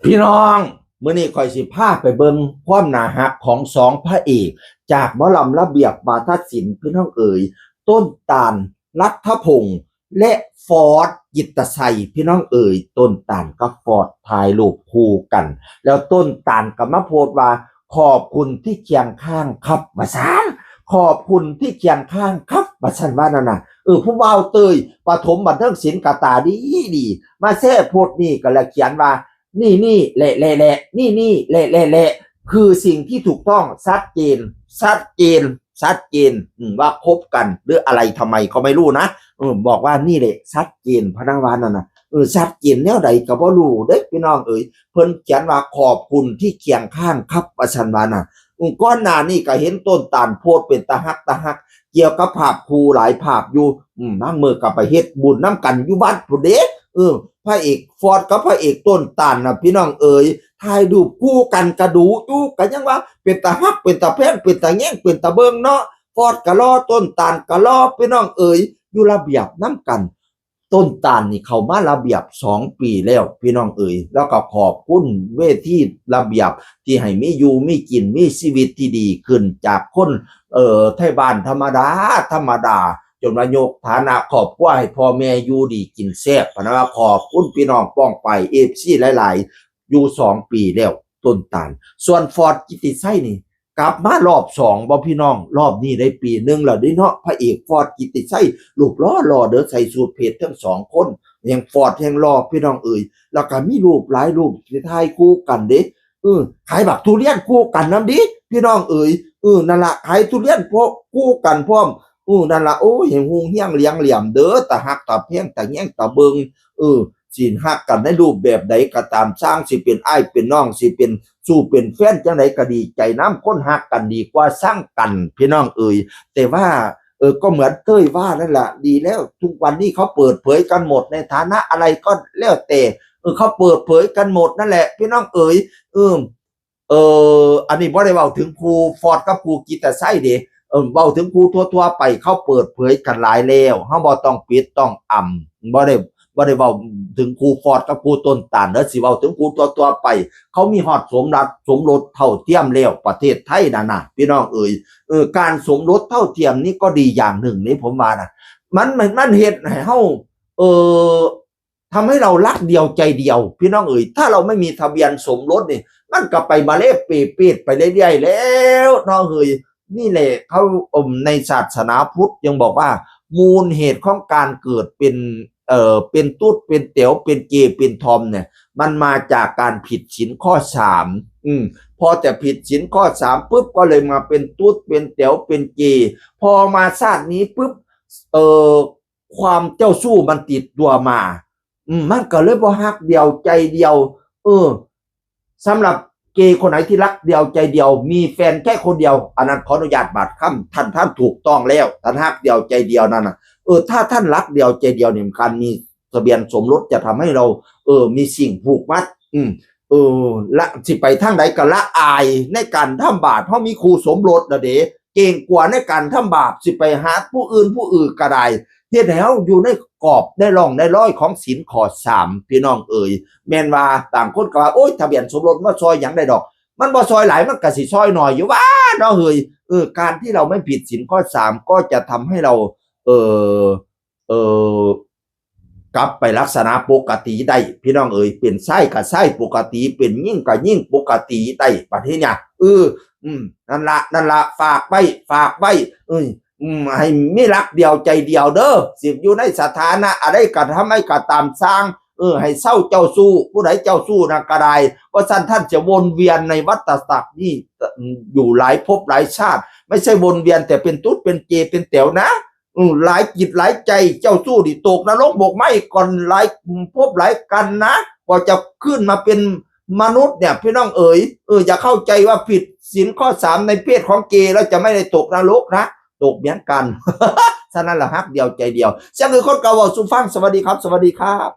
พี่น้องมื้อนี้ข่อยสิพาไปเบิ่งความน่ารักของสองพระเอกจากหมอลำระเบียบวาทศิลป์พี่น้องเอ๋ยต้นตาลรัฐพงษ์และฟอร์ดกิตติชัยพี่น้องเอ๋ยต้นตาลกับฟอร์ดถ่ายรูปคู่กันแล้วต้นตาลก็มาโพสต์ว่าขอบคุณที่เคียงข้างครับว่าซั่นขอบคุณที่เคียงข้างครับว่าซั่นว่านั่นน่ะผู้บ่าวเตยปฐมบันเทิงศิลป์กะตาดีมาแซ่โพสต์นี่ก็แล้วเขียนว่านี่แหละนี่แหละคือสิ่งที่ถูกต้องชัดเจนว่าคบกันหรืออะไรทำไมเขาไม่รู้นะบอกว่านี่แหละชัดเจนพนักงานนั่นน่ะชัดเจนแนวใดก็บ่รู้เด้พี่น้องเอ๋ยเพิ่นเขียนว่าขอบคุณที่เคียงข้างครับว่าซั่นว่าน่ะก่อนหน้านี้ก็เห็นต้นตาลโพสต์เป็นตาฮักเกี่ยวกับภาพคู่หลายภาพอยู่บางมื้อก็ไปเฮ็ดบุญนํกันอยู่วัดพุ่นเด้พระเอกฟอร์ดกับพระเอกต้นตาลน่ะพี่น้องเอ๋ยถ่ายรูปคู่กันกระดูอยู่ก็ยังว่าเป็นตาฮักเป็นตาแพงเป็นตาแย่งเป็นตาเบิ่งเนาะฟอร์ดก็รอต้นตาลก็รอพี่น้องเอ๋ยอยู่ระเบียบนํกันต้นตาลนี่เข้ามาระเบียบ2 ปีแล้วพี่น้องเอ๋ยแล้วก็ขอบคุณเวทีระเบียบที่ให้มีอยู่มีกินมีชีวิตที่ดีขึ้นจากคนไทบ้านธรรมดาจนมายกฐานะครอบครัวให้พ่อแม่อยู่ดีกินแซ่บพะนะว่าขอบคุณพี่น้องป้องไป FC หลายๆอยู่2 ปีแล้วต้นตาลส่วนฟอร์ดกิตติชัยนี่กลับมารอบ2บ่พี่น้องรอบนี้ได้ปีนึงแล้วเด้เนาะพระเอกฟอร์ดกิตติชัยรูปหล่อเด้อใส่สูทเพชรทั้ง2คนแห่งฟอร์ดแห่งหล่อพี่น้องเอ๋ยแล้วก็มีรูปหลายรูปที่ถ่ายคู่กันเด้ขายบักทุเรียนคู่กันนำดิพี่น้องเอ๋ยนั่นล่ะขายทุเรียนพวกคู่กันพร้อมนั่นล่ะโอ้เห็นฮูเฮียงเลี้ยงเหลี่ยมเด้อตาฮักตาแพงตาแย่งตาเบิงสิฮักกันในรูปแบบใดก็ตามสร้างสิเป็นอ้ายเป็นน้องสิเป็นสู้เป็นแฟนจังไดก็ดีใจนำคนฮักกันดีกว่าสร้างกันพี่น้องเอ๋ยแต่ว่าก็เหมือนเต้ยว่านั่นล่ะดีแล้วทุกวันนี้เขาเปิดเผยกันหมดในฐานะอะไรก็แล้วแต่เขาเปิดเผยกันหมดนั่นแหละพี่น้องเอ๋ยอันนี้บ่ได้เว้าถึงครูฟอร์ดกับครูกิตติชัยเด้เว้าถึงครูทั่วๆไปเขาเปิดเผยกันหลายแล้วเฮาบ่ต้องปิดต้องอำบ่ได้เว้าถึงครูฟอร์ดกับครูต้นตาลเด้อสิเว้าถึงครูทั่วๆไปเขามีฮอดสมรสเท่าเทียมแล้วประเทศไทยนั่นน่ะพี่น้องเอ๋ยการสมรสเท่าเทียมนี่ก็ดีอย่างหนึ่งนี่ผมว่านะมันเฮ็ดให้เฮาทำให้เรารักเดียวใจเดียวพี่น้องเอ๋ยถ้าเราไม่มีทะเบียนสมรสนี่มันก็ไปมาเลเปดไปเรื่อยๆแล้วน้องเอ๋ยนี่แหละเขาในศาสนาพุทธยังบอกว่ามูลเหตุของการเกิดเป็นตุ๊ดเป็นเต๋วเป็นเกย์เป็นทอมเนี่ยมันมาจากการผิดศีลข้อ3พอแต่ผิดศีลข้อ3ปุ๊บก็เลยมาเป็นตุ๊ดเป็นเต๋วเป็นเกย์พอมาชาตินี้ปุ๊บความเจ้าสู้มันติดตัวมามันก็เลยบ่ฮักเดียวใจเดียวสำหรับเกย์คนไหนที่รักเดียวใจเดียวมีแฟนแค่คนเดียวอันนั้นขออนุญาตบาดค่ำท่านถูกต้องแล้วท่านฮักเดียวใจเดียวนั่นน่ะถ้าท่านรักเดียวใจเดียวเนี่ยการมีทะเบียนสมรสจะทำให้เรามีสิ่งผูกมัดละสิไปทางใดก็ละอายในการทำบาปเพราะมีครูสมรสนะเด้เก่งกว่าในการทำบาปสิไปหาผู้อื่นก็ได้เฮ็ดให้เฮาอยู่ในกรอบได้ร่องได้ร้อยของศีลข้อ3พี่น้องเอ๋ยแม่นว่าต่างคนก็ว่าโอ๊ยทะเบียนสมรสมาซอยหยังได้ดอกมันบ่ซอยหลายมันก็สิซอยน้อยอยู่ว่าเนาะเฮ้ยการที่เราไม่ผิดศีลข้อ3ก็จะทำให้เรากลับไปลักษณะปกติได้พี่น้องเอ๋ยเป็นไส้กับไส้ปกติเป็นยิ่งกับยิ่งปกติได้ประเทศเนี่ยนั่นละฝากไว้ให้ไม่รักเดียวใจเดียวเด้อสิอยู่ในสถานะอะไรก็ทำให้ก็ตามสร้างให้เศร้าเจ้าสู้ผู้ใดเจ้าสู้นะก็ได้เพราะท่านจะวนเวียนในวัฏจักรนี่อยู่หลายภพหลายชาติไม่ใช่วนเวียนแต่เป็นตุ๊ดเป็นเจเป็นเต๋วนะหลายจิตหลายใจเจ้าสู้ดิตกนรกบกไหมก่อนหลายภพหลายกันนะกว่าจะขึ้นมาเป็นมนุษย์เนี่ยพี่น้องเอ๋ยอย่าเข้าใจว่าผิดศีลข้อ3ในเพศของเกย์แล้วจะไม่ได้ตกนรกนะตกเหมือนกันฉะนั้นละฮักเดียวใจเดียวเสียงคือคนเก่าสู่ฟังสวัสดีครับ